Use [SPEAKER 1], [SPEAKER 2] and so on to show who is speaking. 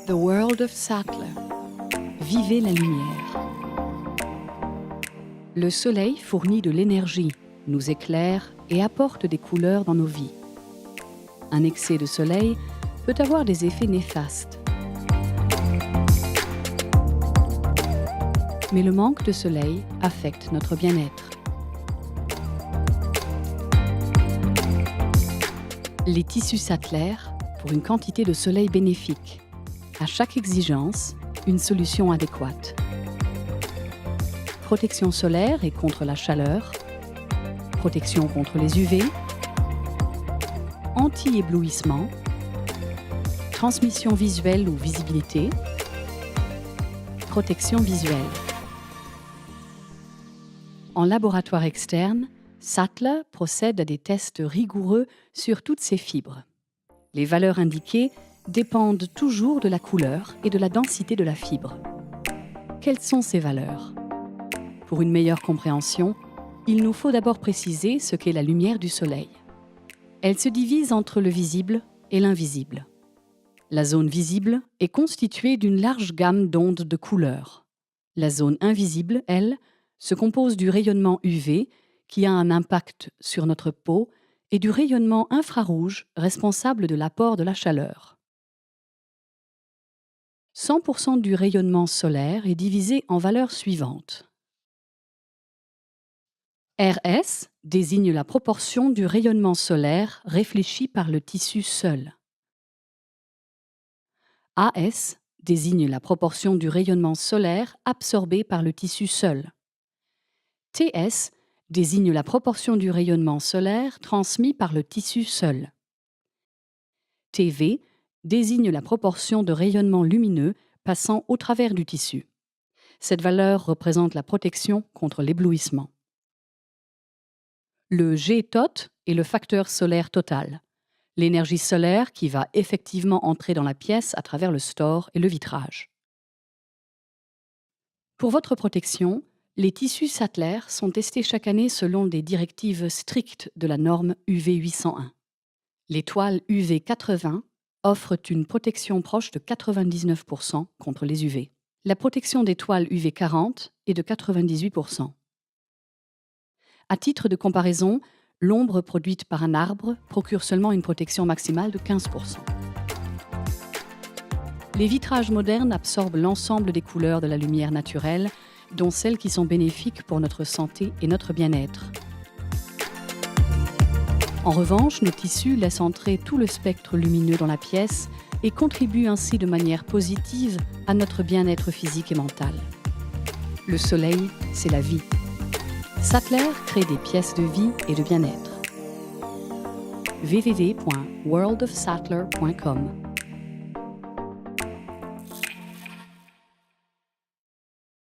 [SPEAKER 1] The World of Sattler. Vivez la lumière. Le soleil fournit de l'énergie, nous éclaire et apporte des couleurs dans nos vies. Un excès de soleil peut avoir des effets néfastes. Mais le manque de soleil affecte notre bien-être. Les tissus Sattler pour une quantité de soleil bénéfique. À chaque exigence, une solution adéquate. Protection solaire et contre la chaleur. Protection contre les UV. Anti-éblouissement. Transmission visuelle ou visibilité. Protection visuelle. En laboratoire externe, Sattler procède à des tests rigoureux sur toutes ces fibres. Les valeurs indiquées dépendent toujours de la couleur et de la densité de la fibre. Quelles sont ces valeurs ? Pour une meilleure compréhension, il nous faut d'abord préciser ce qu'est la lumière du soleil. Elle se divise entre le visible et l'invisible. La zone visible est constituée d'une large gamme d'ondes de couleurs. La zone invisible, elle, se compose du rayonnement UV qui a un impact sur notre peau et du rayonnement infrarouge responsable de l'apport de la chaleur. 100% du rayonnement solaire est divisé en valeurs suivantes. RS désigne la proportion du rayonnement solaire réfléchi par le tissu seul. AS désigne la proportion du rayonnement solaire absorbé par le tissu seul. TS désigne la proportion du rayonnement solaire transmis par le tissu seul. TV désigne la proportion de rayonnement lumineux passant au travers du tissu. Cette valeur représente la protection contre l'éblouissement. Le G-tot est le facteur solaire total, l'énergie solaire qui va effectivement entrer dans la pièce à travers le store et le vitrage. Pour votre protection, les tissus Sattler sont testés chaque année selon des directives strictes de la norme UV 801. Les toiles UV 80 offrent une protection proche de 99% contre les UV. La protection des toiles UV 40 est de 98%. À titre de comparaison, l'ombre produite par un arbre procure seulement une protection maximale de 15%. Les vitrages modernes absorbent l'ensemble des couleurs de la lumière naturelle, dont celles qui sont bénéfiques pour notre santé et notre bien-être. En revanche, nos tissus laissent entrer tout le spectre lumineux dans la pièce et contribuent ainsi de manière positive à notre bien-être physique et mental. Le soleil, c'est la vie. Sattler crée des pièces de vie et de bien-être. www.worldofsattler.com